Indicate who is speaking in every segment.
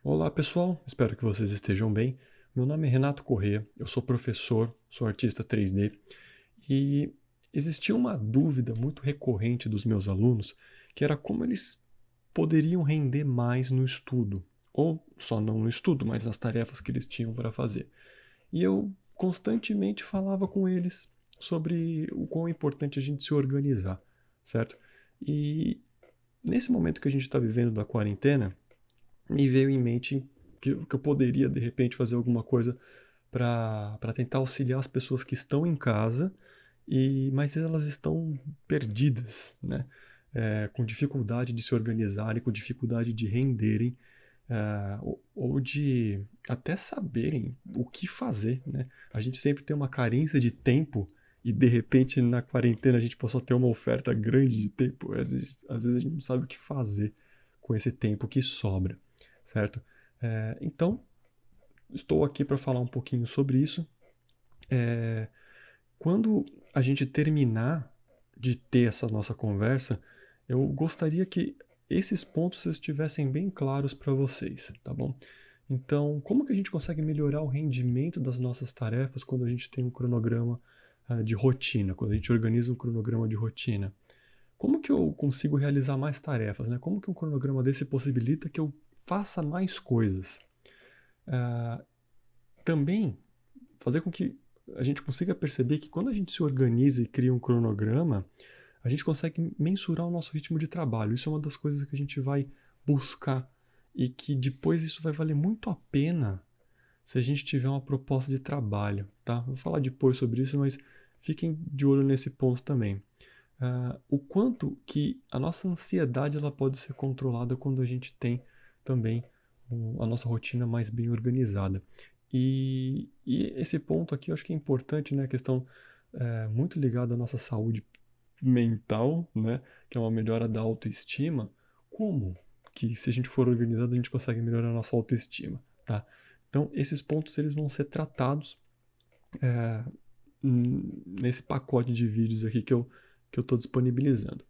Speaker 1: Olá pessoal, espero que vocês estejam bem. Meu nome é Renato Corrêa, eu sou professor, sou artista 3D e existia uma dúvida muito recorrente dos meus alunos, que era como eles poderiam render mais no estudo, ou só não no estudo, mas nas tarefas que eles tinham para fazer. E eu constantemente falava com eles sobre o quão é importante a gente se organizar, certo? E nesse momento que a gente está vivendo da quarentena, me veio em mente que eu poderia, de repente, fazer alguma coisa para tentar auxiliar as pessoas que estão em casa, mas elas estão perdidas, né? Com dificuldade de se organizarem, com dificuldade de renderem, ou de até saberem o que fazer, né? A gente sempre tem uma carência de tempo e de repente na quarentena a gente passou a ter uma oferta grande de tempo. Às vezes a gente não sabe o que fazer com esse tempo que sobra, certo? Então, estou aqui para falar um pouquinho sobre isso. Quando a gente terminar de ter essa nossa conversa, eu gostaria que esses pontos estivessem bem claros para vocês, tá bom? Então, como que a gente consegue melhorar o rendimento das nossas tarefas quando a gente tem um cronograma de rotina, quando a gente organiza um cronograma de rotina? Como que eu consigo realizar mais tarefas, né? Como que um cronograma desse possibilita que eu faça mais coisas? Também fazer com que a gente consiga perceber que quando a gente se organiza e cria um cronograma, a gente consegue mensurar o nosso ritmo de trabalho. Isso é uma das coisas que a gente vai buscar e que depois isso vai valer muito a pena se a gente tiver uma proposta de trabalho, tá? Vou falar depois sobre isso, mas fiquem de olho nesse ponto também. O quanto que a nossa ansiedade ela pode ser controlada quando a gente tem também a nossa rotina mais bem organizada. E esse ponto aqui eu acho que é importante, né? A questão muito ligada à nossa saúde mental, né? Que é uma melhora da autoestima. Como que se a gente for organizado a gente consegue melhorar a nossa autoestima, tá? Então esses pontos eles vão ser tratados nesse pacote de vídeos aqui que eu estou disponibilizando.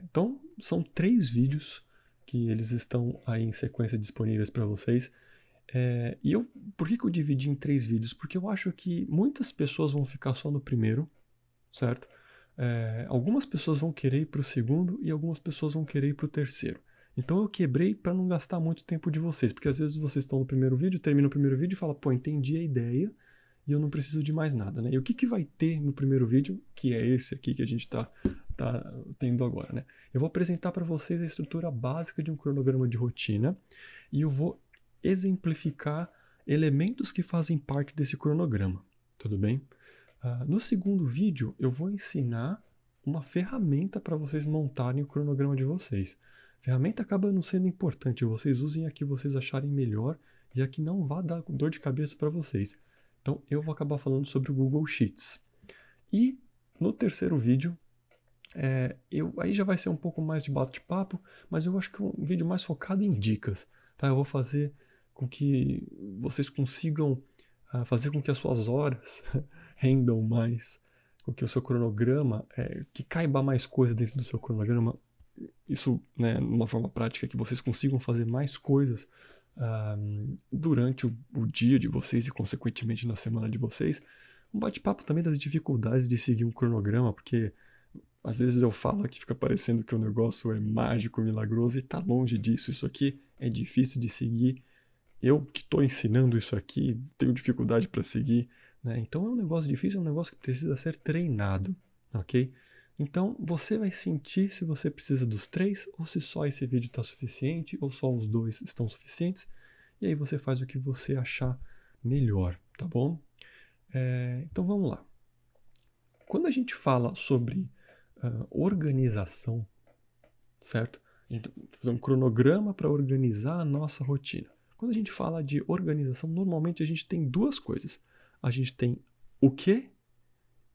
Speaker 1: Então são 3 vídeos que eles estão aí em sequência disponíveis para vocês. Por que eu dividi em 3 vídeos? Porque eu acho que muitas pessoas vão ficar só no primeiro, certo? Algumas pessoas vão querer ir para o segundo e algumas pessoas vão querer ir para o terceiro. Então eu quebrei para não gastar muito tempo de vocês, porque às vezes vocês estão no primeiro vídeo, termina o primeiro vídeo e fala, pô, entendi a ideia e eu não preciso de mais nada, né? E o que vai ter no primeiro vídeo, que é esse aqui que a gente tá tendo agora, né? Eu vou apresentar para vocês a estrutura básica de um cronograma de rotina e eu vou exemplificar elementos que fazem parte desse cronograma, tudo bem? No segundo vídeo, eu vou ensinar uma ferramenta para vocês montarem o cronograma de vocês. A ferramenta acaba não sendo importante, vocês usem a que vocês acharem melhor e a que não vá dar dor de cabeça para vocês. Então, eu vou acabar falando sobre o Google Sheets. E no terceiro vídeo, aí já vai ser um pouco mais de bate-papo, mas eu acho que é um vídeo mais focado em dicas, tá? Eu vou fazer com que vocês consigam fazer com que as suas horas rendam mais, com que o seu cronograma, que caiba mais coisa dentro do seu cronograma, isso, né, numa forma prática, que vocês consigam fazer mais coisas durante o dia de vocês e, consequentemente, na semana de vocês. Um bate-papo também das dificuldades de seguir um cronograma, porque às vezes eu falo que fica parecendo que o negócio é mágico, milagroso, e tá longe disso. Isso aqui é difícil de seguir. Eu que estou ensinando isso aqui, tenho dificuldade para seguir, né? Então é um negócio difícil, é um negócio que precisa ser treinado, ok? Então você vai sentir se você precisa dos 3, ou se só esse vídeo está suficiente, ou só os 2 estão suficientes, e aí você faz o que você achar melhor, tá bom? Então vamos lá. Quando a gente fala sobre organização, certo? A gente vai fazer um cronograma para organizar a nossa rotina. Quando a gente fala de organização, normalmente a gente tem 2 coisas. A gente tem o que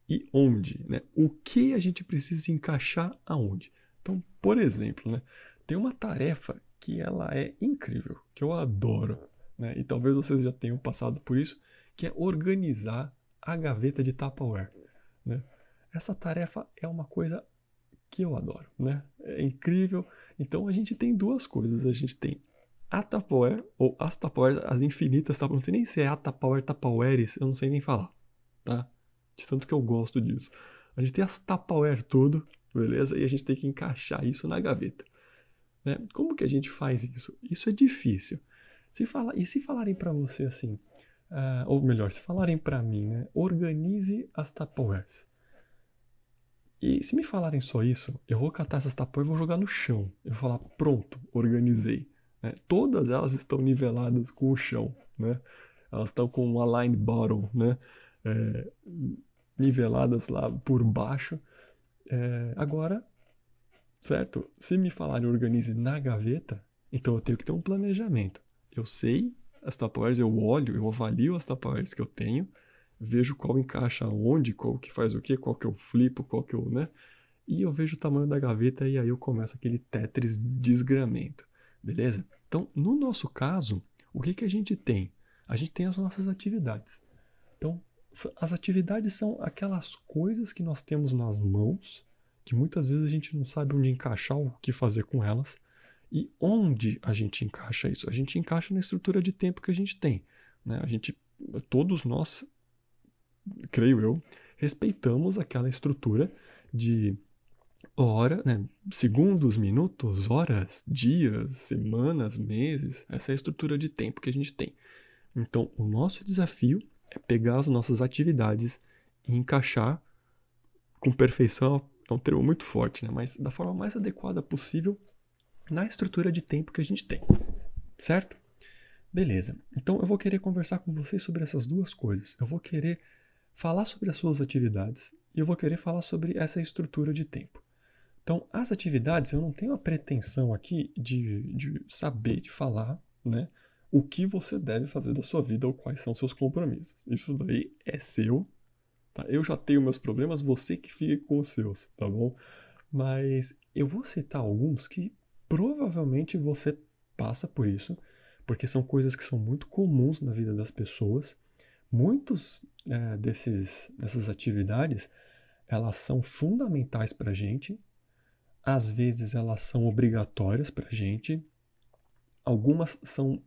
Speaker 1: e onde, né? O que a gente precisa encaixar aonde. Então, por exemplo, né, tem uma tarefa que ela é incrível, que eu adoro, né? E talvez vocês já tenham passado por isso, que é organizar a gaveta de Tupperware, né? Essa tarefa é uma coisa que eu adoro, né? É incrível. Então a gente tem 2 coisas. A gente tem a Tupperware, ou as Tupperwares, as infinitas Tupperwares, não sei nem se é a Tupperware, Tupperwares, eu não sei nem falar, tá? De tanto que eu gosto disso. A gente tem as Tupperware tudo, beleza? E a gente tem que encaixar isso na gaveta. Né? Como que a gente faz isso? Isso é difícil. E se falarem para você assim, ou melhor, se falarem para mim, né? Organize as Tupperwares. E se me falarem só isso, eu vou catar essas Tupperwares e vou jogar no chão. Eu vou falar, pronto, organizei. Né? Todas elas estão niveladas com o chão, né? Elas estão com uma line bottom, né? Niveladas lá por baixo. Agora, certo? Se me falarem organize na gaveta, então eu tenho que ter um planejamento. Eu sei as Tupperwares, eu olho, eu avalio as Tupperwares que eu tenho, vejo qual encaixa onde, qual que faz o quê, qual que eu flipo, qual que eu, né? E eu vejo o tamanho da gaveta e aí eu começo aquele Tetris desgramento, beleza? Então, no nosso caso, o que que a gente tem? A gente tem as nossas atividades. Então, as atividades são aquelas coisas que nós temos nas mãos, que muitas vezes a gente não sabe onde encaixar, o que fazer com elas. E onde a gente encaixa isso? A gente encaixa na estrutura de tempo que a gente tem. Né? Todos nós, creio eu, respeitamos aquela estrutura de hora, né? Segundos, minutos, horas, dias, semanas, meses. Essa é a estrutura de tempo que a gente tem. Então, o nosso desafio é pegar as nossas atividades e encaixar com perfeição, é um termo muito forte, né? Mas da forma mais adequada possível na estrutura de tempo que a gente tem, certo? Beleza. Então eu vou querer conversar com vocês sobre essas duas coisas. Eu vou querer falar sobre as suas atividades e eu vou querer falar sobre essa estrutura de tempo. Então, as atividades, eu não tenho a pretensão aqui de saber, de falar, né? O que você deve fazer da sua vida ou quais são seus compromissos. Isso daí é seu, tá? Eu já tenho meus problemas, você que fique com os seus, tá bom? Mas eu vou citar alguns que provavelmente você passa por isso, porque são coisas que são muito comuns na vida das pessoas. Muitos dessas atividades, elas são fundamentais para a gente. Às vezes elas são obrigatórias para a gente. Algumas são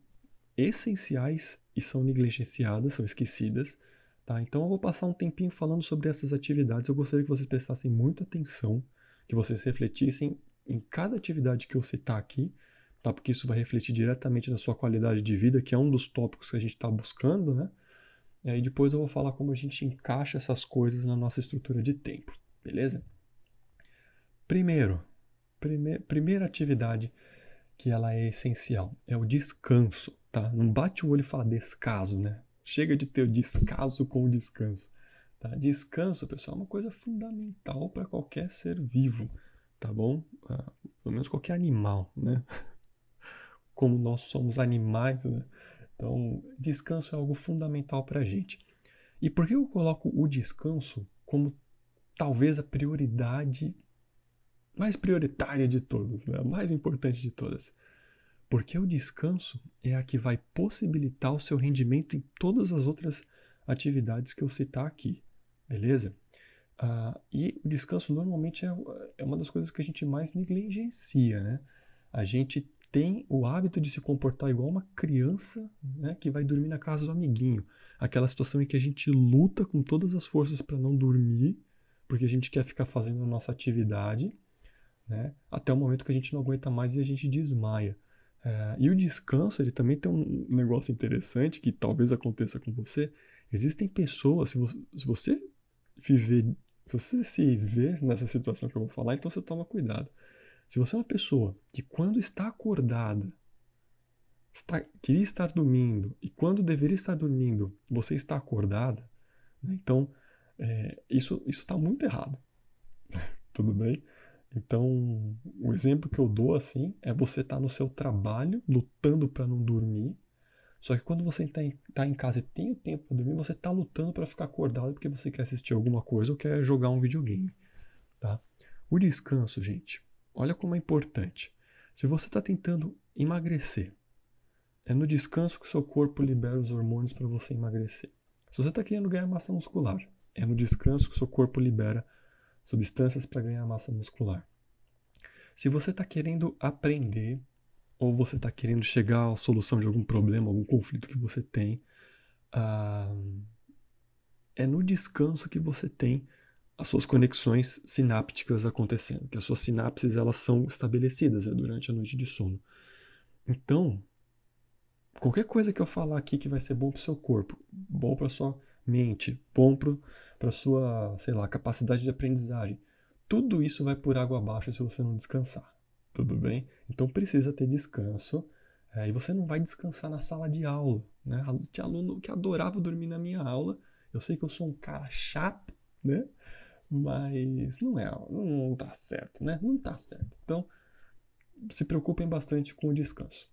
Speaker 1: essenciais e são negligenciadas, são esquecidas. Tá? Então eu vou passar um tempinho falando sobre essas atividades. Eu gostaria que vocês prestassem muita atenção, que vocês refletissem em cada atividade que eu citar aqui, tá? Porque isso vai refletir diretamente na sua qualidade de vida, que é um dos tópicos que a gente está buscando, né? E aí depois eu vou falar como a gente encaixa essas coisas na nossa estrutura de tempo, beleza? Primeira atividade que ela é essencial é o descanso, tá? Não bate o olho e fala descaso, né? Chega de ter o descaso com o descanso. Tá? Descanso, pessoal, é uma coisa fundamental para qualquer ser vivo, tá bom? Pelo menos qualquer animal, né? Como nós somos animais, né? Então, descanso é algo fundamental para a gente. E por que eu coloco o descanso como talvez a prioridade mais prioritária de todas, né? A mais importante de todas? Porque o descanso é a que vai possibilitar o seu rendimento em todas as outras atividades que eu citar aqui, beleza? E o descanso normalmente é uma das coisas que a gente mais negligencia, né? A gente tem o hábito de se comportar igual uma criança, né, que vai dormir na casa do amiguinho. Aquela situação em que a gente luta com todas as forças para não dormir, porque a gente quer ficar fazendo a nossa atividade, né, até o momento que a gente não aguenta mais e a gente desmaia. E o descanso, ele também tem um negócio interessante que talvez aconteça com você. Existem pessoas, se você se ver nessa situação que eu vou falar, então você toma cuidado. Se você é uma pessoa que quando está acordada, queria estar dormindo, e quando deveria estar dormindo, você está acordada, né, então isso está muito errado. Tudo bem? Então, o exemplo que eu dou assim é você estar no seu trabalho, lutando para não dormir, só que quando você está em casa e tem o tempo para dormir, você está lutando para ficar acordado porque você quer assistir alguma coisa ou quer jogar um videogame. Tá? O descanso, gente, olha como é importante. Se você está tentando emagrecer, é no descanso que o seu corpo libera os hormônios para você emagrecer. Se você está querendo ganhar massa muscular, é no descanso que o seu corpo libera substâncias para ganhar massa muscular. Se você está querendo aprender ou você está querendo chegar à solução de algum problema, algum conflito que você tem, ah, é no descanso que você tem as suas conexões sinápticas acontecendo, que as suas sinapses elas são estabelecidas durante a noite de sono. Então, qualquer coisa que eu falar aqui que vai ser bom para o seu corpo, bom para sua mente, bom para sua, sei lá, capacidade de aprendizagem, tudo isso vai por água abaixo se você não descansar. Tudo bem? Então precisa ter descanso. E você não vai descansar na sala de aula, né? Tinha aluno que adorava dormir na minha aula. Eu sei que eu sou um cara chato, né? Mas não tá certo, né? Não tá certo. Então, se preocupem bastante com o descanso.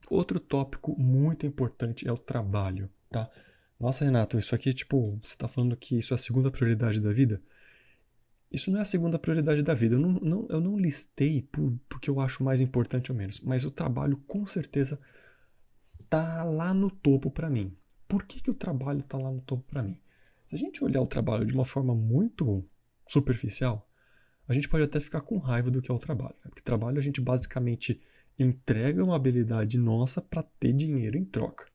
Speaker 1: Outro tópico muito importante é o trabalho, tá? Nossa, Renato, isso aqui, tipo, você tá falando que isso é a segunda prioridade da vida? Isso não é a segunda prioridade da vida. Eu não listei porque eu acho mais importante ou menos, mas o trabalho com certeza tá lá no topo para mim. Por que o trabalho tá lá no topo para mim? Se a gente olhar o trabalho de uma forma muito superficial, a gente pode até ficar com raiva do que é o trabalho, né? Porque trabalho a gente basicamente entrega uma habilidade nossa para ter dinheiro em troca,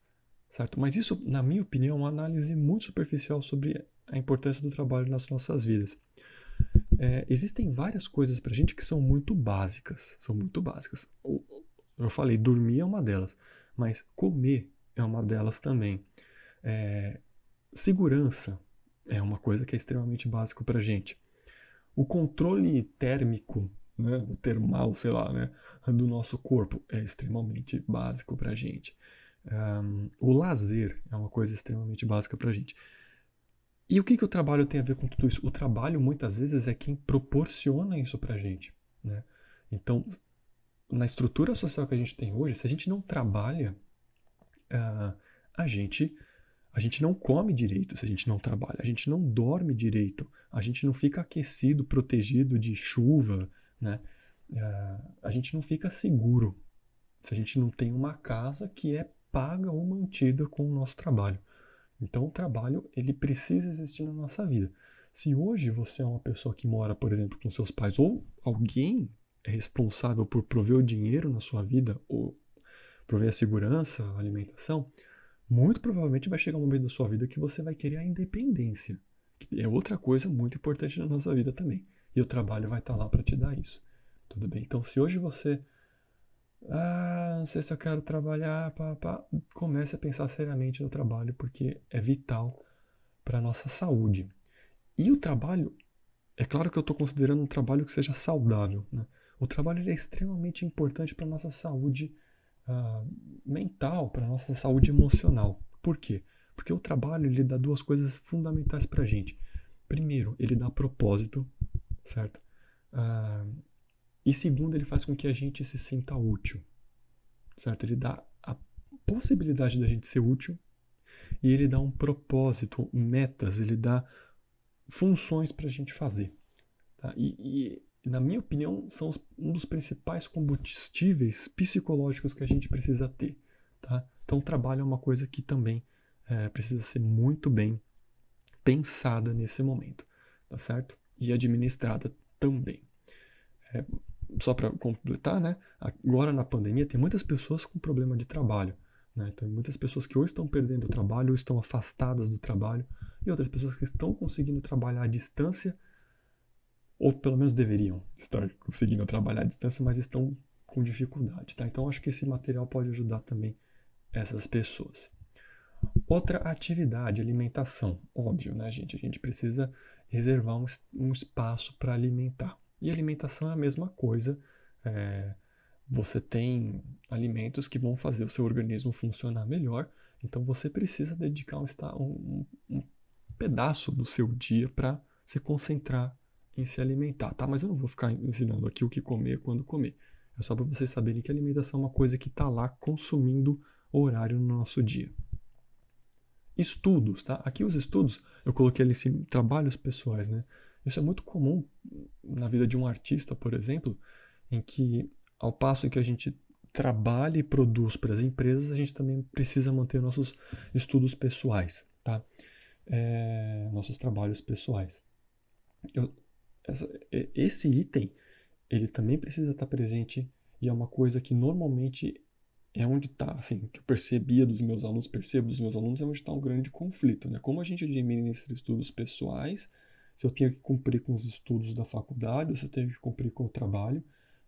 Speaker 1: certo? Mas isso, na minha opinião, é uma análise muito superficial sobre a importância do trabalho nas nossas vidas. Existem várias coisas pra gente que são muito básicas, são muito básicas. Eu falei, dormir é uma delas, mas comer é uma delas também. Segurança é uma coisa que é extremamente básico pra gente. O controle térmico, né, o termal, sei lá, né, do nosso corpo é extremamente básico pra gente. O lazer é uma coisa extremamente básica pra gente. E o que o trabalho tem a ver com tudo isso? O trabalho, muitas vezes, é quem proporciona isso pra gente, né? Então, na estrutura social que a gente tem hoje, se a gente não trabalha, ah, a gente a gente não come direito se a gente não trabalha, a gente não dorme direito, a gente não fica aquecido, protegido de chuva, né? A gente não fica seguro se a gente não tem uma casa que é paga ou mantida com o nosso trabalho. Então o trabalho ele precisa existir na nossa vida. Se hoje você é uma pessoa que mora, por exemplo, com seus pais ou alguém é responsável por prover o dinheiro na sua vida ou prover a segurança, a alimentação, muito provavelmente vai chegar um momento da sua vida que você vai querer a independência, que é outra coisa muito importante na nossa vida também. E o trabalho vai estar lá para te dar isso. Tudo bem? Então, se hoje você não sei se eu quero trabalhar, comece a pensar seriamente no trabalho, porque é vital para a nossa saúde. E o trabalho, é claro que eu estou considerando um trabalho que seja saudável, né? O trabalho ele é extremamente importante para a nossa saúde mental, para a nossa saúde emocional. Por quê? Porque o trabalho ele dá duas coisas fundamentais para a gente. Primeiro, ele dá propósito, certo? E segundo, ele faz com que a gente se sinta útil, certo? Ele dá a possibilidade da gente ser útil e ele dá um propósito, metas, ele dá funções para a gente fazer. Tá? Na minha opinião, são um dos principais combustíveis psicológicos que a gente precisa ter. Tá? Então, o trabalho é uma coisa que também precisa ser muito bem pensada nesse momento, tá certo? E administrada também. Só para completar, né? Agora na pandemia tem muitas pessoas com problema de trabalho. Né? Então, muitas pessoas que ou estão perdendo o trabalho ou estão afastadas do trabalho e outras pessoas que estão conseguindo trabalhar à distância ou pelo menos deveriam estar conseguindo trabalhar à distância, mas estão com dificuldade. Tá? Então, acho que esse material pode ajudar também essas pessoas. Outra atividade, alimentação. Óbvio, né, gente? A gente precisa reservar um espaço para alimentar. E alimentação é a mesma coisa. Você tem alimentos que vão fazer o seu organismo funcionar melhor. Então você precisa dedicar um pedaço do seu dia para se concentrar em se alimentar, tá? Mas eu não vou ficar ensinando aqui o que comer, quando comer. É só para vocês saberem que a alimentação é uma coisa que está lá consumindo horário no nosso dia. Estudos, tá? Aqui os estudos, eu coloquei ali em trabalhos pessoais, né? Isso é muito comum na vida de um artista, por exemplo, em que ao passo em que a gente trabalha e produz para as empresas, a gente também precisa manter nossos estudos pessoais, tá? Nossos trabalhos pessoais. Esse item, ele também precisa estar presente e é uma coisa que normalmente é onde está, assim, que eu percebia dos meus alunos, percebo dos meus alunos, é onde está um grande conflito, né? Como a gente administra estudos pessoais, se eu tenho que cumprir com os estudos da faculdade, ou se eu tenho que cumprir com o trabalho,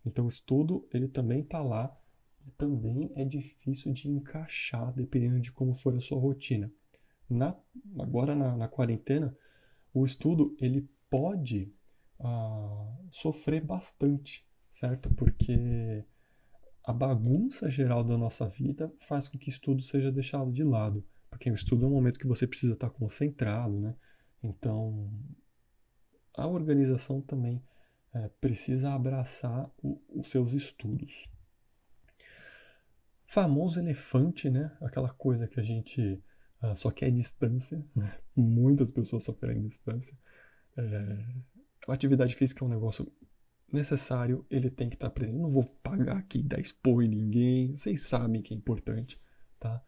Speaker 1: então o estudo, ele também está lá, e também é difícil de encaixar, dependendo de como for a sua rotina. Agora na quarentena, o estudo, ele pode sofrer bastante, certo? Porque a bagunça geral da nossa vida faz com que o estudo seja deixado de lado, porque o estudo é um momento que você precisa estar concentrado, né? Então, a organização também precisa abraçar os seus estudos. Famoso elefante, né? Aquela coisa que a gente só quer distância, né? Muitas pessoas só querem distância. A atividade física é um negócio necessário, ele tem que estar presente. Eu não vou pagar aqui, dar expor em ninguém, vocês sabem que é importante, tá?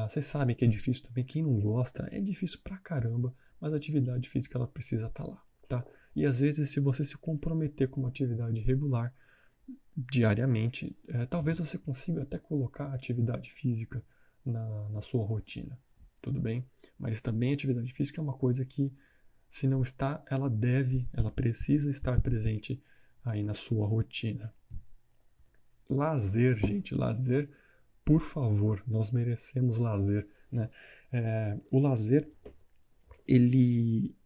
Speaker 1: Vocês sabem que é difícil também, quem não gosta, é difícil pra caramba, mas a atividade física ela precisa estar lá, tá? E às vezes, se você se comprometer com uma atividade regular, diariamente, talvez você consiga até colocar a atividade física na sua rotina, tudo bem? Mas também a atividade física é uma coisa que, se não está, ela precisa estar presente aí na sua rotina. Lazer, gente, lazer, por favor, nós merecemos lazer, né? O lazer, ele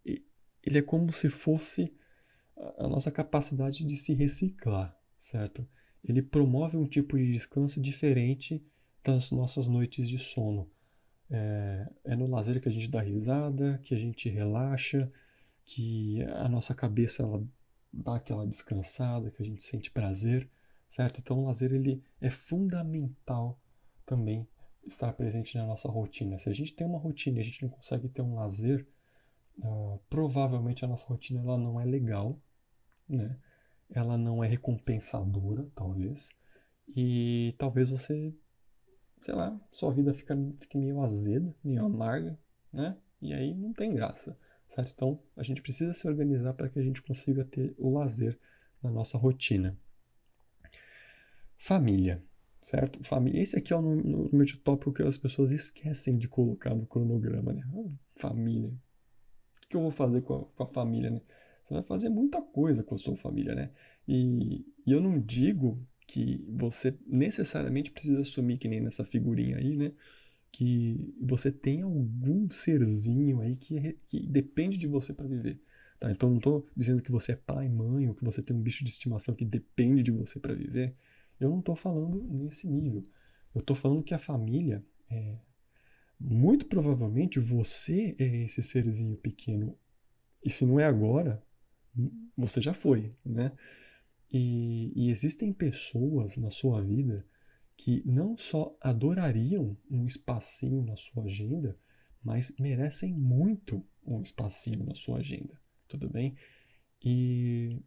Speaker 1: é como se fosse a nossa capacidade de se reciclar, certo? Ele promove um tipo de descanso diferente das nossas noites de sono. É no lazer que a gente dá risada, que a gente relaxa, que a nossa cabeça ela dá aquela descansada, que a gente sente prazer, certo? Então o lazer ele é fundamental também estar presente na nossa rotina. Se a gente tem uma rotina e a gente não consegue ter um lazer, provavelmente a nossa rotina ela não é legal, né? Ela não é recompensadora, talvez. E talvez você, sei lá, sua vida fique meio azeda, meio amarga, né? E aí não tem graça, certo? Então a gente precisa se organizar para que a gente consiga ter o lazer na nossa rotina. Família, certo? Família. Esse aqui é o número de tópico que as pessoas esquecem de colocar no cronograma, né? Família. O que eu vou fazer com a família, né? Você vai fazer muita coisa com a sua família, né? E eu não digo que você necessariamente precisa assumir, que nem nessa figurinha aí, né? Que você tem algum serzinho aí que depende de você para viver. Tá? Então não estou dizendo que você é pai, mãe, ou que você tem um bicho de estimação que depende de você para viver. Eu não estou falando nesse nível. Eu estou falando que a família muito provavelmente você é esse serzinho pequeno. E se não é agora, você já foi, né? E existem pessoas na sua vida que não só adorariam um espacinho na sua agenda, mas merecem muito um espacinho na sua agenda, tudo bem? E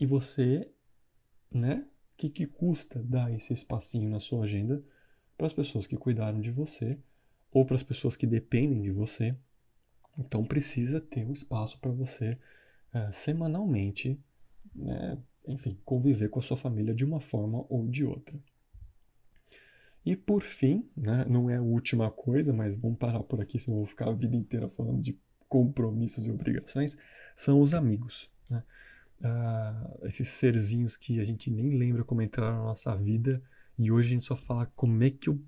Speaker 1: você, né? O que custa dar esse espacinho na sua agenda para as pessoas que cuidaram de você ou para as pessoas que dependem de você? Então precisa ter um espaço para você semanalmente, né? Enfim, conviver com a sua família de uma forma ou de outra. E por fim, né, não é a última coisa, mas vamos parar por aqui, senão eu vou ficar a vida inteira falando de compromissos e obrigações, são os amigos. Né? Esses serzinhos que a gente nem lembra como entraram na nossa vida e hoje a gente só fala como é que eu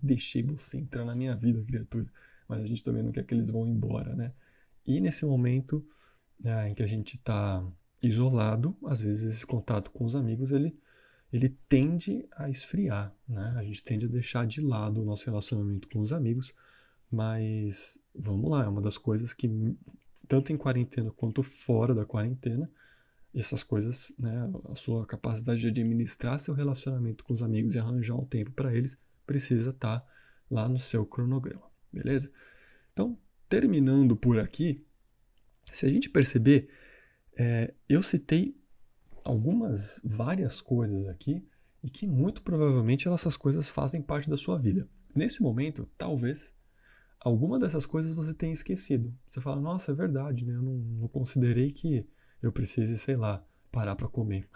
Speaker 1: deixei você entrar na minha vida, criatura. Mas a gente também não quer que eles vão embora, né? E nesse momento em que a gente está isolado, às vezes esse contato com os amigos ele tende a esfriar, né? A gente tende a deixar de lado o nosso relacionamento com os amigos, mas vamos lá, é uma das coisas que, tanto em quarentena quanto fora da quarentena, essas coisas, né, a sua capacidade de administrar seu relacionamento com os amigos e arranjar um tempo para eles precisa estar lá no seu cronograma, beleza? Então, terminando por aqui, se a gente perceber, eu citei várias coisas aqui e que muito provavelmente essas coisas fazem parte da sua vida. Nesse momento, talvez, alguma dessas coisas você tenha esquecido. Você fala, nossa, é verdade, né? Eu não considerei que eu precise, sei lá, parar para comer,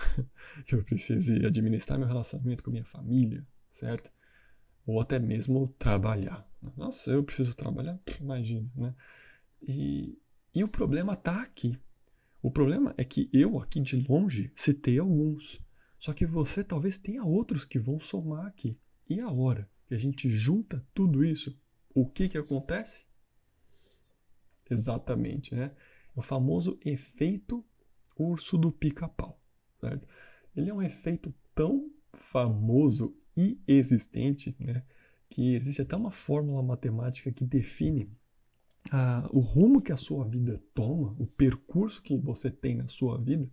Speaker 1: que eu precise administrar meu relacionamento com minha família, certo? Ou até mesmo trabalhar. Nossa, eu preciso trabalhar? Imagina, né? E o problema tá aqui. O problema é que eu, aqui de longe, citei alguns. Só que você talvez tenha outros que vão somar aqui. E a hora que a gente junta tudo isso, o que acontece? Exatamente, né? O famoso efeito urso do pica-pau, certo? Ele é um efeito tão famoso e existente, né? Que existe até uma fórmula matemática que define o rumo que a sua vida toma, o percurso que você tem na sua vida,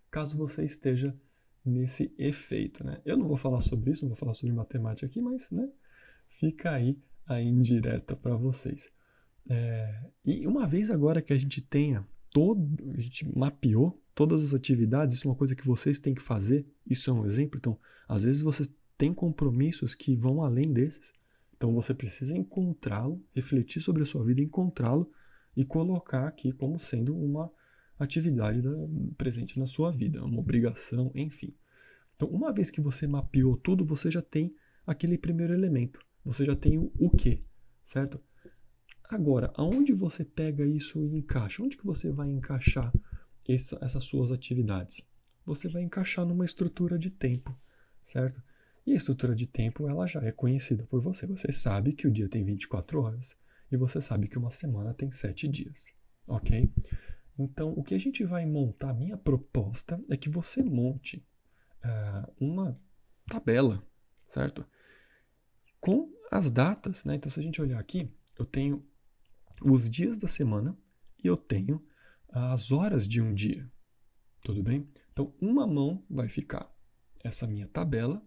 Speaker 1: caso você esteja nesse efeito, né? Eu não vou falar sobre isso, não vou falar sobre matemática aqui, mas, né, fica aí a indireta para vocês. E uma vez agora que a gente a gente mapeou todas as atividades, isso é uma coisa que vocês têm que fazer, isso é um exemplo. Então, às vezes você tem compromissos que vão além desses, então você precisa encontrá-lo, refletir sobre a sua vida, encontrá-lo e colocar aqui como sendo uma atividade presente na sua vida, uma obrigação, enfim. Então, uma vez que você mapeou tudo, você já tem aquele primeiro elemento, você já tem o quê, certo? Agora, aonde você pega isso e encaixa? Onde que você vai encaixar essas suas atividades? Você vai encaixar numa estrutura de tempo, certo? E a estrutura de tempo, ela já é conhecida por você. Você sabe que o dia tem 24 horas e você sabe que uma semana tem 7 dias, ok? Então, o que a gente vai montar, a minha proposta é que você monte uma tabela, certo? Com as datas, né? Então, se a gente olhar aqui, eu tenho os dias da semana e eu tenho as horas de um dia, tudo bem? Então, uma mão vai ficar essa minha tabela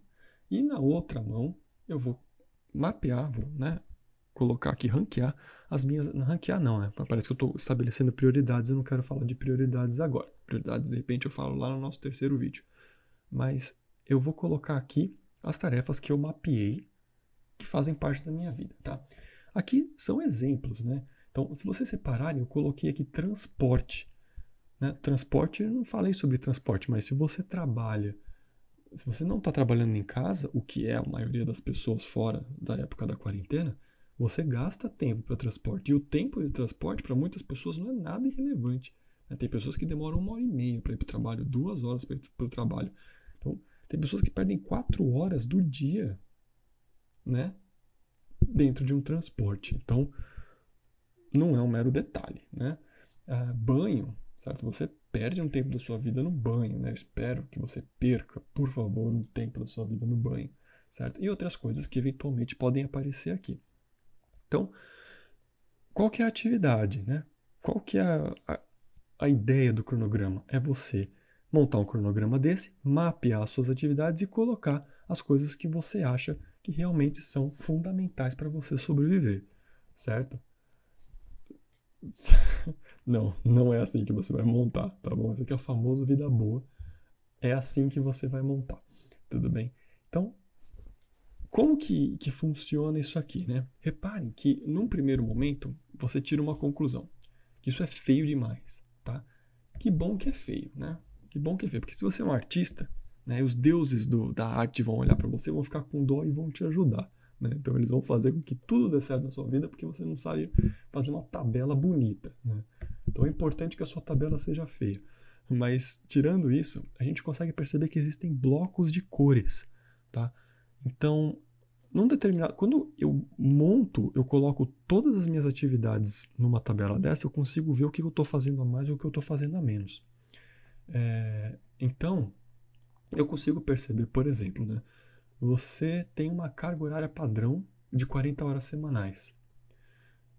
Speaker 1: e na outra mão eu vou mapear, vou, né, colocar aqui, ranquear as minhas... Não, ranquear não, né? Parece que eu estou estabelecendo prioridades, eu não quero falar de prioridades agora. Prioridades, de repente, eu falo lá no nosso terceiro vídeo. Mas eu vou colocar aqui as tarefas que eu mapeei que fazem parte da minha vida, tá? Aqui são exemplos, né? Então, se vocês separarem, eu coloquei aqui transporte. Né? Transporte, eu não falei sobre transporte, mas se você trabalha, se você não está trabalhando em casa, o que é a maioria das pessoas fora da época da quarentena, você gasta tempo para transporte. E o tempo de transporte, para muitas pessoas, não é nada irrelevante. Né? Tem pessoas que demoram 1h30 para ir para o trabalho, 2 horas para ir para o trabalho. Então, tem pessoas que perdem 4 horas do dia, né, dentro de um transporte. Então, não é um mero detalhe, né? Banho, certo? Você perde um tempo da sua vida no banho, né? Espero que você perca, por favor, um tempo da sua vida no banho, certo? E outras coisas que eventualmente podem aparecer aqui. Então, qual que é a atividade, né? Qual que é a ideia do cronograma? É você montar um cronograma desse, mapear as suas atividades e colocar as coisas que você acha que realmente são fundamentais para você sobreviver, certo? Não é assim que você vai montar, tá bom? Esse aqui é o famoso vida boa. É assim que você vai montar, tudo bem? Então, como que funciona isso aqui, né? Reparem que, num primeiro momento, você tira uma conclusão. Que isso é feio demais, tá? Que bom que é feio, né? Que bom que é feio. Porque se você é um artista, né, os deuses da arte vão olhar para você, vão ficar com dó e vão te ajudar. Né? Então eles vão fazer com que tudo dê certo na sua vida porque você não sabe fazer uma tabela bonita. Né? Então é importante que a sua tabela seja feia. Mas tirando isso, a gente consegue perceber que existem blocos de cores. Tá? Então, quando eu monto, eu coloco todas as minhas atividades numa tabela dessa, eu consigo ver o que eu estou fazendo a mais e o que eu estou fazendo a menos. Então, eu consigo perceber, por exemplo, né? Você tem uma carga horária padrão de 40 horas semanais.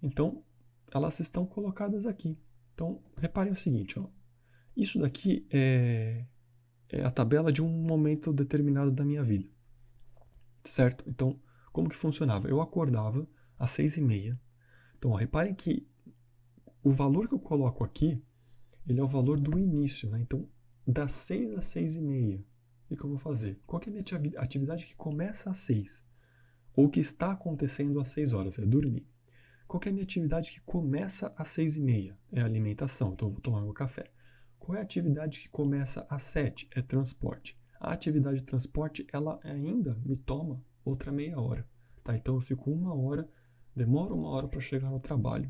Speaker 1: Então, elas estão colocadas aqui. Então, reparem o seguinte, ó. Isso daqui é a tabela de um momento determinado da minha vida. Certo? Então, como que funcionava? Eu acordava às 6h30. Então, ó, reparem que o valor que eu coloco aqui, ele é o valor do início, né? Então, das 6 às 6h30. O que eu vou fazer? Qual que é a minha atividade que começa às 6? Ou que está acontecendo às 6 horas? É dormir. Qual que é a minha atividade que começa às 6h30? É a alimentação. Então, eu vou tomar meu café. Qual é a atividade que começa às 7? É transporte. A atividade de transporte, ela ainda me toma outra meia hora. Tá? Então eu fico demoro uma hora para chegar no trabalho.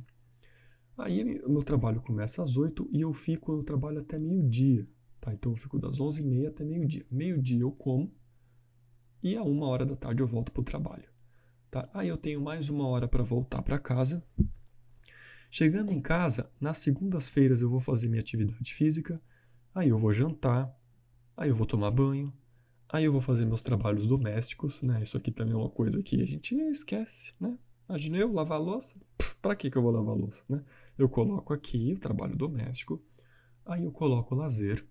Speaker 1: Aí o meu trabalho começa às 8 e eu fico no trabalho até meio-dia. Tá? Então eu fico das 11h30 até meio-dia. Meio-dia eu como e a 1h da tarde eu volto para o trabalho. Tá? Aí eu tenho mais 1h para voltar para casa. Chegando em casa, nas segundas-feiras eu vou fazer minha atividade física, aí eu vou jantar, aí eu vou tomar banho, aí eu vou fazer meus trabalhos domésticos, né? Isso aqui também é uma coisa que a gente esquece, né? Imagina eu lavar a louça? Pra que eu vou lavar a louça, né? Eu coloco aqui o trabalho doméstico, aí eu coloco o lazer,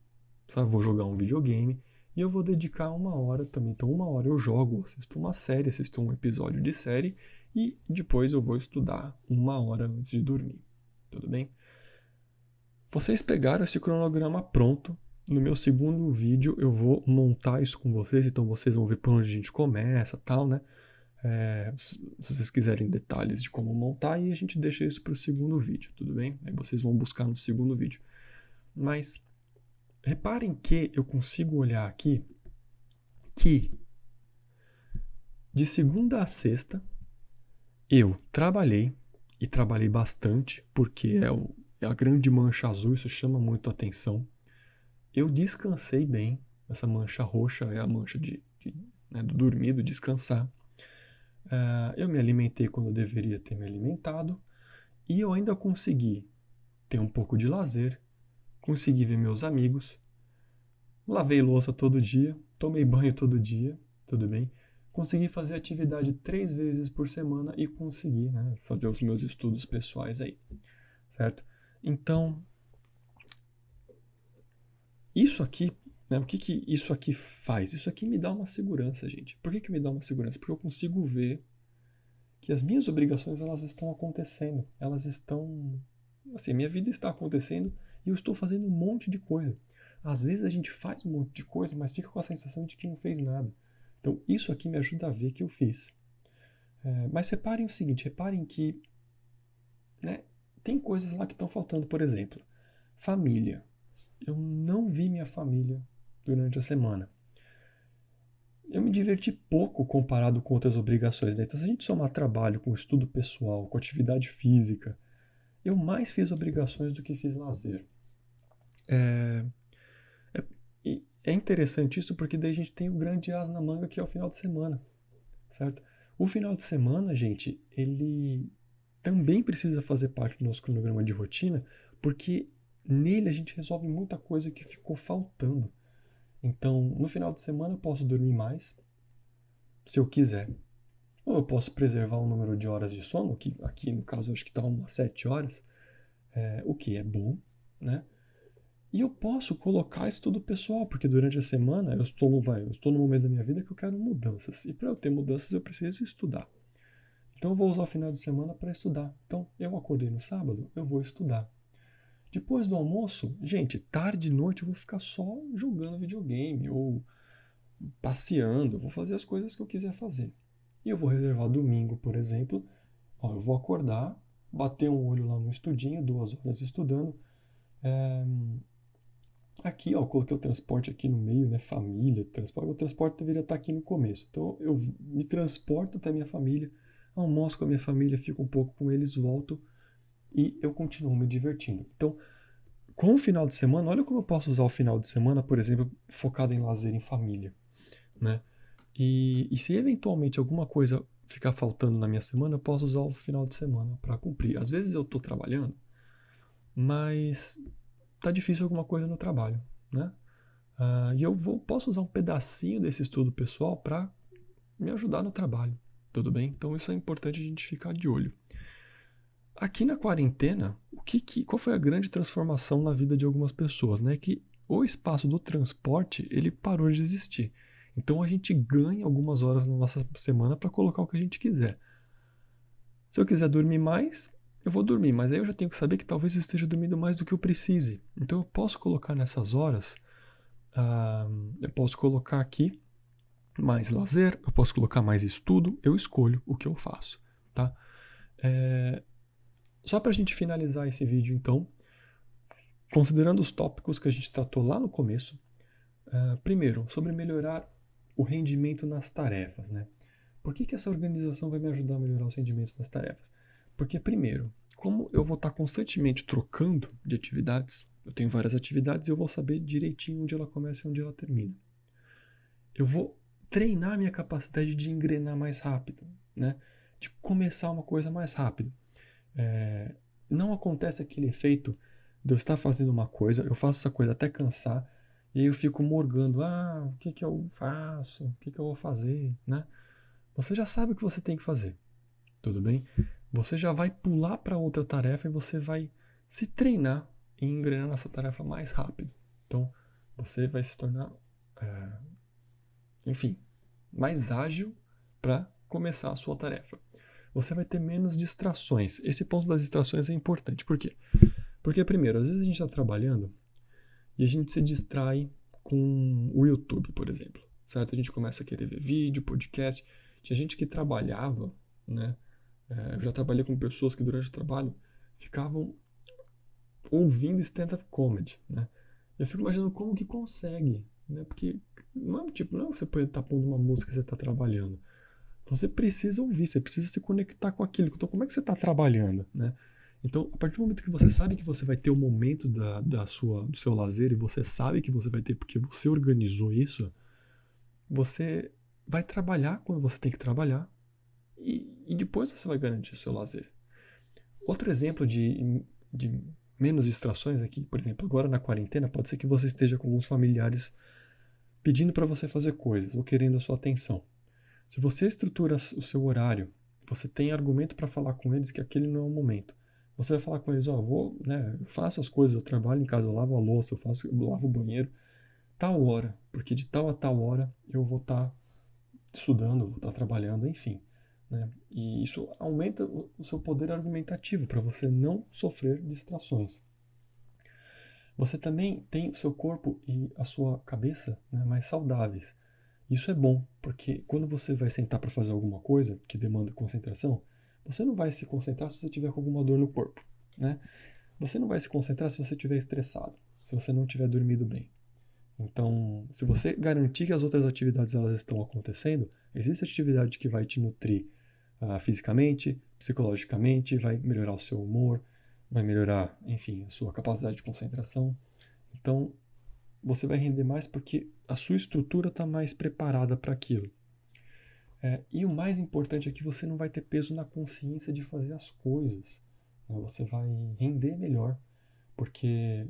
Speaker 1: sabe? Vou jogar um videogame e eu vou dedicar 1h também. Então 1h eu jogo, assisto uma série, assisto um episódio de série e depois eu vou estudar 1h antes de dormir. Tudo bem? Vocês pegaram esse cronograma pronto. No meu segundo vídeo eu vou montar isso com vocês, então vocês vão ver por onde a gente começa, tal, né? Se vocês quiserem detalhes de como montar, e a gente deixa isso para o segundo vídeo, tudo bem? Aí vocês vão buscar no segundo vídeo. Mas reparem que eu consigo olhar aqui que de segunda a sexta eu trabalhei, e trabalhei bastante, porque é a grande mancha azul, isso chama muito a atenção. Eu descansei bem, essa mancha roxa é a mancha do dormir, do descansar. Eu me alimentei quando eu deveria ter me alimentado, e eu ainda consegui ter um pouco de lazer, consegui ver meus amigos, lavei louça todo dia, tomei banho todo dia, tudo bem? Consegui fazer atividade 3 vezes por semana e consegui, né, fazer os meus estudos pessoais aí, certo? Então, isso aqui, né, o que isso aqui faz? Isso aqui me dá uma segurança, gente. Por que me dá uma segurança? Porque eu consigo ver que as minhas obrigações, elas estão acontecendo. Elas estão... Assim, minha vida está acontecendo e eu estou fazendo um monte de coisa. Às vezes a gente faz um monte de coisa, mas fica com a sensação de que não fez nada. Então, isso aqui me ajuda a ver que eu fiz. Mas reparem o seguinte, reparem que, né, tem coisas lá que estão faltando. Por exemplo, família. Eu não vi minha família durante a semana. Eu me diverti pouco comparado com outras obrigações, né? Então, se a gente somar trabalho com estudo pessoal, com atividade física, eu mais fiz obrigações do que fiz lazer. É interessante isso porque daí a gente tem o grande as na manga, que é o final de semana, certo? O final de semana, gente, ele também precisa fazer parte do nosso cronograma de rotina, porque nele a gente resolve muita coisa que ficou faltando. Então, no final de semana eu posso dormir mais, se eu quiser. Ou eu posso preservar o número de horas de sono, que aqui no caso eu acho que está umas 7 horas, o que é bom, né? E eu posso colocar estudo pessoal, porque durante a semana eu estou no momento da minha vida que eu quero mudanças. E para eu ter mudanças eu preciso estudar. Então eu vou usar o final de semana para estudar. Então eu acordei no sábado, eu vou estudar. Depois do almoço, gente, tarde e noite eu vou ficar só jogando videogame ou passeando, eu vou fazer as coisas que eu quiser fazer. E eu vou reservar domingo, por exemplo, eu vou acordar, bater um olho lá no estudinho, 2 horas estudando. Aqui, eu coloquei o transporte aqui no meio, né? Família, transporte. O transporte deveria estar aqui no começo. Então, eu me transporto até minha família, almoço com a minha família, fico um pouco com eles, volto e eu continuo me divertindo. Então, com o final de semana, olha como eu posso usar o final de semana, por exemplo, focado em lazer em família, né? E se eventualmente alguma coisa ficar faltando na minha semana, eu posso usar o final de semana para cumprir. Às vezes eu estou trabalhando, mas tá difícil alguma coisa no trabalho, né? E eu posso usar um pedacinho desse estudo pessoal para me ajudar no trabalho, tudo bem? Então isso é importante a gente ficar de olho. Aqui na quarentena, qual foi a grande transformação na vida de algumas pessoas, né? Que o espaço do transporte, ele parou de existir. Então a gente ganha algumas horas na nossa semana para colocar o que a gente quiser. Se eu quiser dormir mais, eu vou dormir, mas aí eu já tenho que saber que talvez eu esteja dormindo mais do que eu precise. Então eu posso colocar nessas horas, eu posso colocar aqui mais lazer, eu posso colocar mais estudo, eu escolho o que eu faço, tá? Só para a gente finalizar esse vídeo então, considerando os tópicos que a gente tratou lá no começo, primeiro, sobre melhorar o rendimento nas tarefas, né? Por que essa organização vai me ajudar a melhorar os rendimentos nas tarefas? Porque, primeiro, como eu vou estar constantemente trocando de atividades, eu tenho várias atividades e eu vou saber direitinho onde ela começa e onde ela termina. Eu vou treinar a minha capacidade de engrenar mais rápido, né? De começar uma coisa mais rápido. Não acontece aquele efeito de eu estar fazendo uma coisa, eu faço essa coisa até cansar, e aí eu fico morgando, o que eu faço? O que eu vou fazer, né? Você já sabe o que você tem que fazer, tudo bem? Você já vai pular para outra tarefa e você vai se treinar em engrenar nessa tarefa mais rápido. Então, você vai se tornar, mais ágil para começar a sua tarefa. Você vai ter menos distrações. Esse ponto das distrações é importante. Por quê? Porque, primeiro, às vezes a gente está trabalhando e a gente se distrai com o YouTube, por exemplo. Certo? A gente começa a querer ver vídeo, podcast. Tinha gente que trabalhava, né? Eu já trabalhei com pessoas que durante o trabalho ficavam ouvindo stand-up comedy, né? Eu fico imaginando como que consegue, né? Porque não é você pode estar pondo uma música que você está trabalhando. Você precisa ouvir, você precisa se conectar com aquilo. Então, como é que você está trabalhando, né? Então, a partir do momento que você sabe que você vai ter o momento do seu lazer e você sabe que você vai ter porque você organizou isso, você vai trabalhar quando você tem que trabalhar e depois você vai garantir o seu lazer. Outro exemplo de menos distrações aqui, por exemplo, agora na quarentena, pode ser que você esteja com alguns familiares pedindo para você fazer coisas ou querendo a sua atenção. Se você estrutura o seu horário, você tem argumento para falar com eles que aquele não é o momento. Você vai falar com eles, eu faço as coisas, eu trabalho em casa, eu lavo a louça, eu lavo o banheiro, tal hora, porque de tal a tal hora eu vou estar estudando, vou estar trabalhando, enfim. Né? E isso aumenta o seu poder argumentativo para você não sofrer distrações. Você também tem o seu corpo e a sua cabeça, né, mais saudáveis. Isso é bom, porque quando você vai sentar para fazer alguma coisa que demanda concentração, você não vai se concentrar se você tiver com alguma dor no corpo, né? Você não vai se concentrar se você estiver estressado, se você não tiver dormido bem. Então, se você garantir que as outras atividades elas estão acontecendo, existe atividade que vai te nutrir fisicamente, psicologicamente, vai melhorar o seu humor, vai melhorar, enfim, a sua capacidade de concentração. Então, você vai render mais porque a sua estrutura está mais preparada para aquilo. E o mais importante é que você não vai ter peso na consciência de fazer as coisas. Né? Você vai render melhor, porque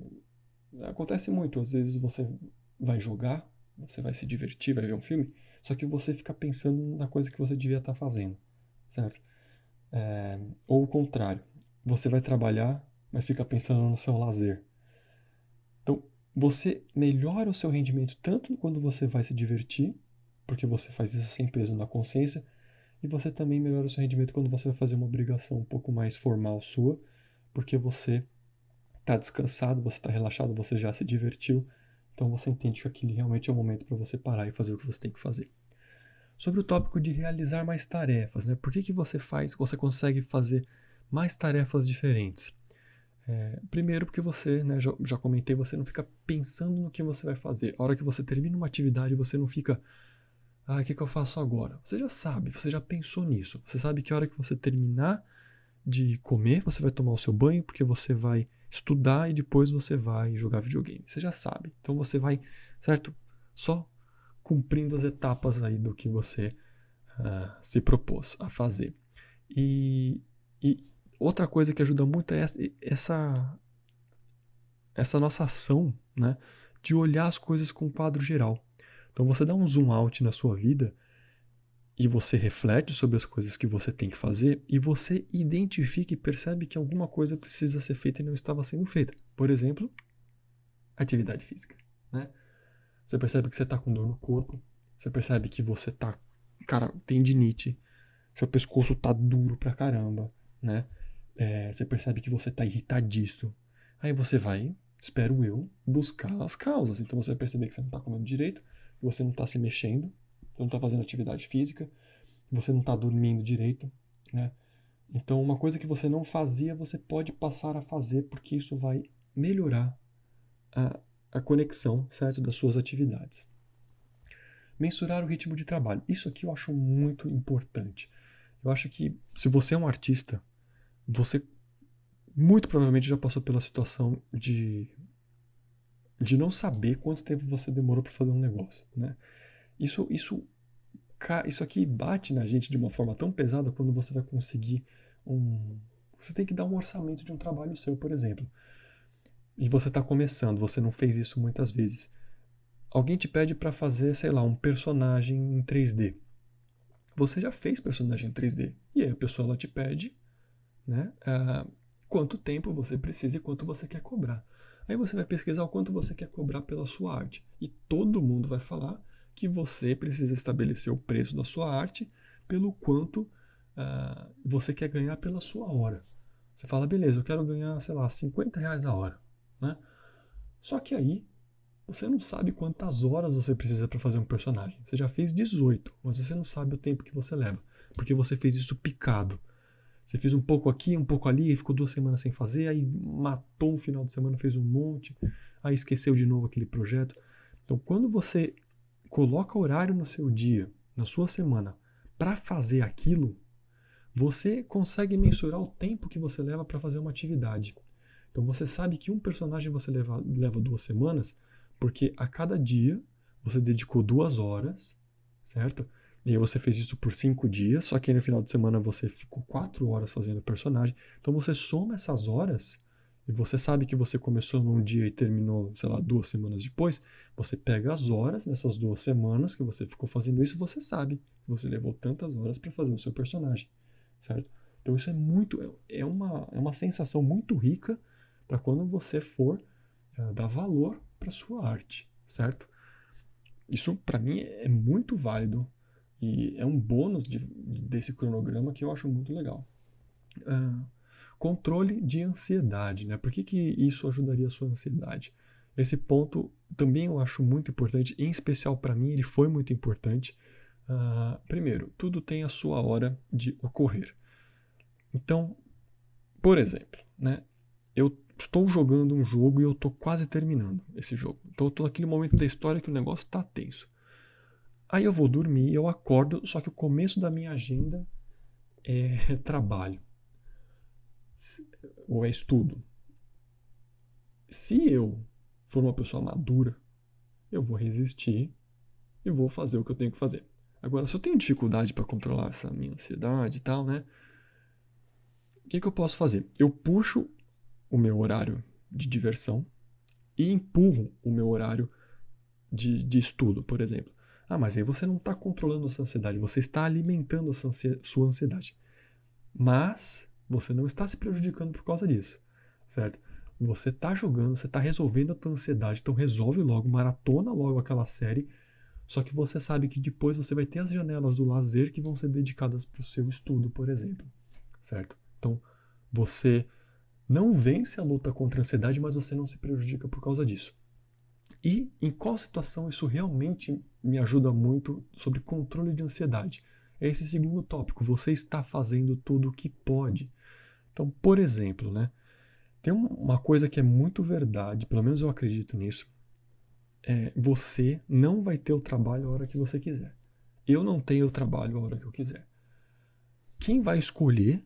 Speaker 1: acontece muito. Às vezes você vai jogar, você vai se divertir, vai ver um filme, só que você fica pensando na coisa que você devia estar fazendo, certo? Ou o contrário, você vai trabalhar, mas fica pensando no seu lazer. Então, você melhora o seu rendimento tanto quando você vai se divertir, porque você faz isso sem peso na consciência, e você também melhora o seu rendimento quando você vai fazer uma obrigação um pouco mais formal sua, porque você está descansado, você está relaxado, você já se divertiu, então você entende que aquele realmente é o momento para você parar e fazer o que você tem que fazer. Sobre o tópico de realizar mais tarefas, né? Por que você consegue fazer mais tarefas diferentes? Primeiro porque você, né, já comentei, você não fica pensando no que você vai fazer. A hora que você termina uma atividade, você não fica, o que eu faço agora? Você já sabe, você já pensou nisso. Você sabe que a hora que você terminar de comer, você vai tomar o seu banho, porque você vai estudar e depois você vai jogar videogame. Você já sabe. Então você vai, certo? Só cumprindo as etapas aí do que você se propôs a fazer. E outra coisa que ajuda muito é essa nossa ação, né, de olhar as coisas com um quadro geral. Então você dá um zoom out na sua vida e você reflete sobre as coisas que você tem que fazer e você identifica e percebe que alguma coisa precisa ser feita e não estava sendo feita. Por exemplo, atividade física, né? Você percebe que você está com dor no corpo, você percebe que você tá, tendinite, seu pescoço tá duro pra caramba, né? Você percebe que você tá irritadiço. Aí você vai, espero eu, buscar as causas. Então você vai perceber que você não tá comendo direito, que você não tá se mexendo, você não tá fazendo atividade física, você não tá dormindo direito, né? Então uma coisa que você não fazia, você pode passar a fazer, porque isso vai melhorar a conexão, certo, das suas atividades. Mensurar o ritmo de trabalho. Isso aqui eu acho muito importante. Eu acho que se você é um artista, você muito provavelmente já passou pela situação de não saber quanto tempo você demorou para fazer um negócio, né? Isso aqui bate na gente de uma forma tão pesada quando você vai conseguir Você tem que dar um orçamento de um trabalho seu, por exemplo. E você está começando, você não fez isso muitas vezes. Alguém te pede para fazer, sei lá, um personagem em 3D. Você já fez personagem em 3D. E aí a pessoa ela te pede, né, quanto tempo você precisa e quanto você quer cobrar. Aí você vai pesquisar o quanto você quer cobrar pela sua arte. E todo mundo vai falar que você precisa estabelecer o preço da sua arte pelo quanto você quer ganhar pela sua hora. Você fala, beleza, eu quero ganhar, sei lá, R$50 a hora, né? Só que aí você não sabe quantas horas você precisa para fazer um personagem. Você já fez 18, mas você não sabe o tempo que você leva, porque você fez isso picado. Você fez um pouco aqui, um pouco ali, e ficou 2 semanas sem fazer, aí matou um final de semana, fez um monte, aí esqueceu de novo aquele projeto. Então, quando você coloca horário no seu dia, na sua semana, para fazer aquilo, você consegue mensurar o tempo que você leva para fazer uma atividade. Então, você sabe que um personagem você leva 2 semanas, porque a cada dia você dedicou 2 horas, certo? E aí você fez isso por 5 dias, só que aí no final de semana você ficou 4 horas fazendo o personagem. Então você soma essas horas, e você sabe que você começou num dia e terminou, sei lá, 2 semanas depois. Você pega as horas nessas 2 semanas que você ficou fazendo isso, você sabe que você levou tantas horas para fazer o seu personagem, certo? Então isso é uma sensação muito rica para quando você for dar valor para sua arte, certo? Isso para mim é muito válido e é um bônus desse cronograma que eu acho muito legal. Controle de ansiedade, né? Por que isso ajudaria a sua ansiedade? Esse ponto também eu acho muito importante, em especial para mim ele foi muito importante. Primeiro, tudo tem a sua hora de ocorrer. Então, por exemplo, né? Eu estou jogando um jogo e eu estou quase terminando esse jogo. Então eu estou naquele momento da história que o negócio está tenso. Aí eu vou dormir, eu acordo, só que o começo da minha agenda é trabalho. Ou é estudo. Se eu for uma pessoa madura, eu vou resistir e vou fazer o que eu tenho que fazer. Agora, se eu tenho dificuldade para controlar essa minha ansiedade e tal, né? O que eu posso fazer? Eu puxo o meu horário de diversão e empurro o meu horário de estudo, por exemplo. Mas aí você não está controlando a sua ansiedade, você está alimentando a sua ansiedade. Mas você não está se prejudicando por causa disso, certo? Você está jogando, você está resolvendo a tua ansiedade, então resolve logo, maratona logo aquela série, só que você sabe que depois você vai ter as janelas do lazer que vão ser dedicadas para o seu estudo, por exemplo, certo? Então, você não vence a luta contra a ansiedade, mas você não se prejudica por causa disso. E em qual situação isso realmente me ajuda muito sobre controle de ansiedade? É esse segundo tópico, você está fazendo tudo o que pode. Então, por exemplo, né, tem uma coisa que é muito verdade, pelo menos eu acredito nisso, você não vai ter o trabalho a hora que você quiser. Eu não tenho o trabalho a hora que eu quiser. Quem vai escolher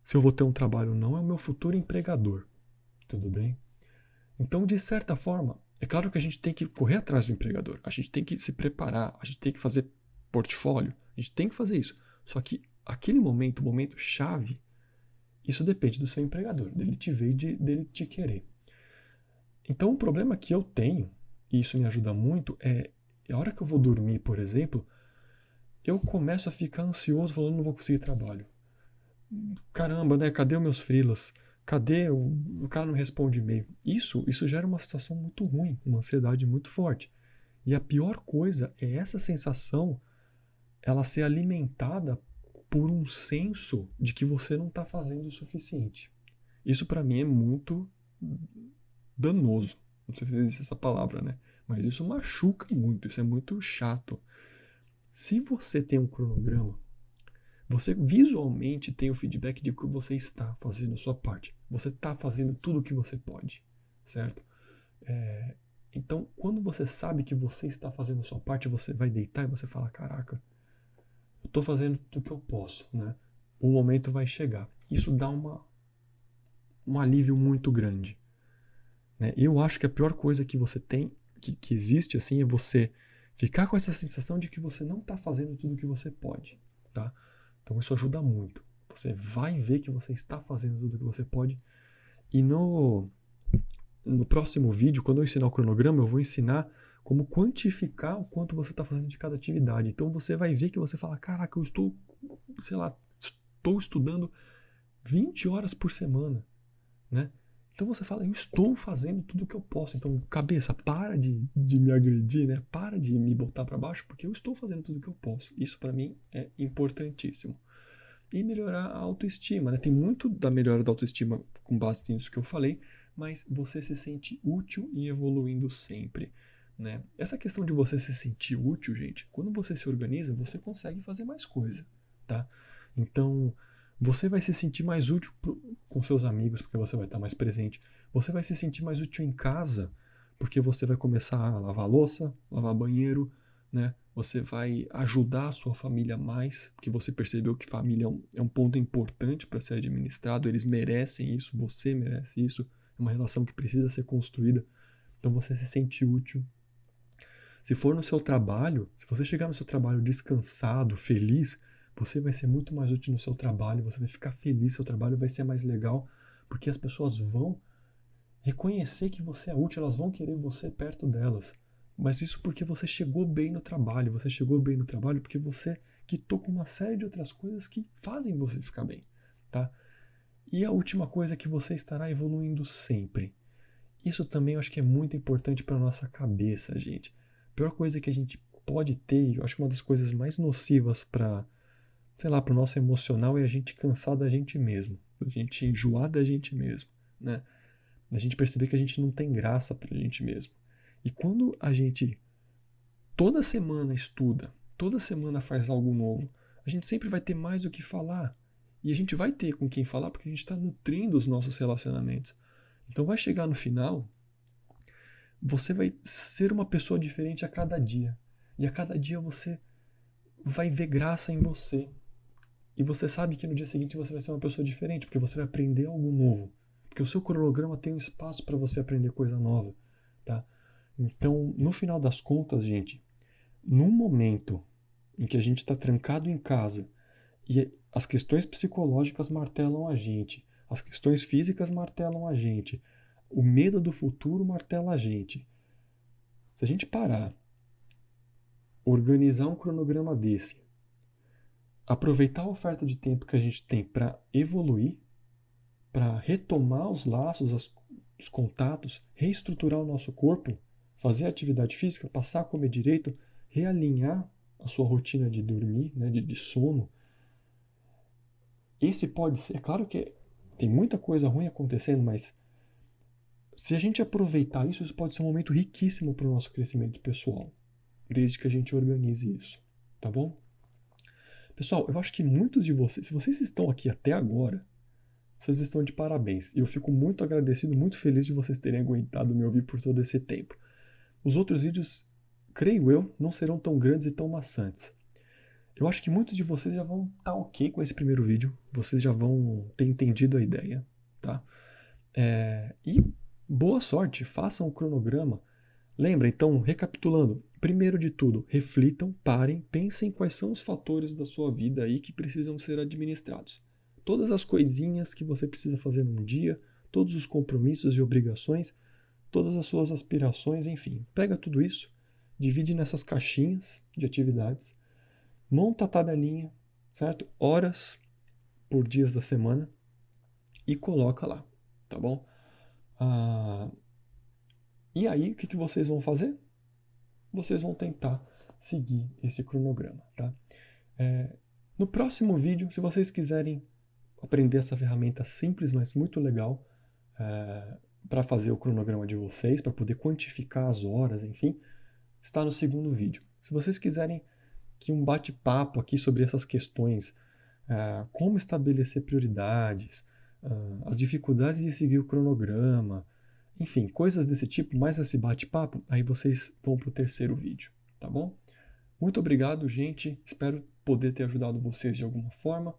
Speaker 1: se eu vou ter um trabalho ou não é o meu futuro empregador. Tudo bem? Então, de certa forma, é claro que a gente tem que correr atrás do empregador, a gente tem que se preparar, a gente tem que fazer portfólio, a gente tem que fazer isso. Só que aquele momento, o momento chave, isso depende do seu empregador, dele te ver e dele te querer. Então, o problema que eu tenho, e isso me ajuda muito, a hora que eu vou dormir, por exemplo, eu começo a ficar ansioso falando não vou conseguir trabalho. Caramba, né? Cadê os meus freelas? Cadê? O cara não responde e-mail. Isso gera uma situação muito ruim, uma ansiedade muito forte. E a pior coisa é essa sensação, ela ser alimentada por um senso de que você não está fazendo o suficiente. Isso para mim é muito danoso. Não sei se existe essa palavra, né? Mas isso machuca muito, isso é muito chato. Se você tem um cronograma, você visualmente tem o feedback de que você está fazendo a sua parte. Você está fazendo tudo o que você pode, certo? Então, quando você sabe que você está fazendo a sua parte, você vai deitar e você fala, caraca, eu estou fazendo tudo que eu posso, né? O momento vai chegar. Isso dá um alívio muito grande, né? Eu acho que a pior coisa que você tem, que existe, assim, é você ficar com essa sensação de que você não está fazendo tudo o que você pode, tá? Então isso ajuda muito. Você vai ver que você está fazendo tudo o que você pode. E no próximo vídeo, quando eu ensinar o cronograma, eu vou ensinar como quantificar o quanto você está fazendo de cada atividade. Então você vai ver que você fala, caraca, eu estou, sei lá, estou estudando 20 horas por semana, né? Então você fala, eu estou fazendo tudo o que eu posso. Então, cabeça, para de me agredir, né? Para de me botar para baixo, porque eu estou fazendo tudo o que eu posso. Isso para mim é importantíssimo. E melhorar a autoestima, né? Tem muito da melhora da autoestima com base nisso que eu falei, mas você se sente útil e evoluindo sempre, né? Essa questão de você se sentir útil, gente, quando você se organiza, você consegue fazer mais coisa, tá? Então, você vai se sentir mais útil com seus amigos, porque você vai estar mais presente. Você vai se sentir mais útil em casa, porque você vai começar a lavar louça, lavar banheiro, né? Você vai ajudar a sua família mais, porque você percebeu que família é um ponto importante para ser administrado, eles merecem isso, você merece isso, é uma relação que precisa ser construída, então você se sente útil. Se for no seu trabalho, se você chegar no seu trabalho descansado, feliz, você vai ser muito mais útil no seu trabalho, você vai ficar feliz, seu trabalho vai ser mais legal, porque as pessoas vão reconhecer que você é útil, elas vão querer você perto delas. Mas isso porque você chegou bem no trabalho, você chegou bem no trabalho porque você quitou com uma série de outras coisas que fazem você ficar bem, tá? E a última coisa é que você estará evoluindo sempre. Isso também eu acho que é muito importante para nossa cabeça, gente. A pior coisa que a gente pode ter, eu acho que uma das coisas mais nocivas para, sei lá, para o nosso emocional é a gente cansar da gente mesmo, a gente enjoar da gente mesmo, né? A gente perceber que a gente não tem graça pra gente mesmo. E quando a gente toda semana estuda, toda semana faz algo novo, a gente sempre vai ter mais o que falar. E a gente vai ter com quem falar porque a gente está nutrindo os nossos relacionamentos. Então vai chegar no final, você vai ser uma pessoa diferente a cada dia. E a cada dia você vai ver graça em você. E você sabe que no dia seguinte você vai ser uma pessoa diferente, porque você vai aprender algo novo. Porque o seu cronograma tem um espaço para você aprender coisa nova, tá? Então, no final das contas, gente, num momento em que a gente está trancado em casa e as questões psicológicas martelam a gente, as questões físicas martelam a gente, o medo do futuro martela a gente. Se a gente parar, organizar um cronograma desse, aproveitar a oferta de tempo que a gente tem para evoluir, para retomar os laços, os contatos, reestruturar o nosso corpo, fazer atividade física, passar a comer direito, realinhar a sua rotina de dormir, né, de sono. Esse pode ser, é claro que tem muita coisa ruim acontecendo, mas se a gente aproveitar isso, isso pode ser um momento riquíssimo para o nosso crescimento pessoal, desde que a gente organize isso, tá bom? Pessoal, eu acho que muitos de vocês, se vocês estão aqui até agora, vocês estão de parabéns. E eu fico muito agradecido, muito feliz de vocês terem aguentado me ouvir por todo esse tempo. Os outros vídeos, creio eu, não serão tão grandes e tão maçantes. Eu acho que muitos de vocês já vão estar ok com esse primeiro vídeo. Vocês já vão ter entendido a ideia, tá? E boa sorte, façam o cronograma. Lembra, então, recapitulando. Primeiro de tudo, reflitam, parem, pensem quais são os fatores da sua vida aí que precisam ser administrados. Todas as coisinhas que você precisa fazer num dia, todos os compromissos e obrigações, todas as suas aspirações, enfim. Pega tudo isso, divide nessas caixinhas de atividades, monta a tabelinha, certo? Horas por dias da semana e coloca lá, tá bom? E aí, o que vocês vão fazer? Vocês vão tentar seguir esse cronograma, tá? No próximo vídeo, se vocês quiserem aprender essa ferramenta simples, mas muito legal, para fazer o cronograma de vocês, para poder quantificar as horas, enfim, está no segundo vídeo. Se vocês quiserem que um bate-papo aqui sobre essas questões, como estabelecer prioridades, as dificuldades de seguir o cronograma, Enfim, coisas desse tipo, mais esse bate-papo, aí vocês vão para o terceiro vídeo, tá bom? Muito obrigado, gente. Espero poder ter ajudado vocês de alguma forma.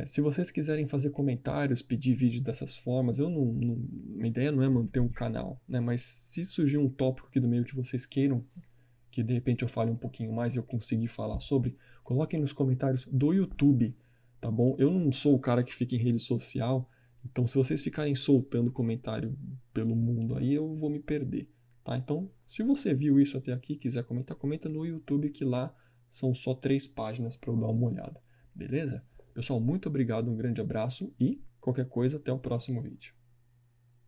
Speaker 1: Se vocês quiserem fazer comentários, pedir vídeo dessas formas, minha ideia não é manter um canal, né? Mas se surgir um tópico aqui do meio que vocês queiram, que de repente eu fale um pouquinho mais e eu conseguir falar sobre, coloquem nos comentários do YouTube, tá bom? Eu não sou o cara que fica em rede social, então se vocês ficarem soltando comentário pelo mundo aí, eu vou me perder, tá? Então, se você viu isso até aqui, quiser comentar, comenta no YouTube, que lá são só 3 páginas para eu dar uma olhada, beleza? Pessoal, muito obrigado, um grande abraço e qualquer coisa, até o próximo vídeo.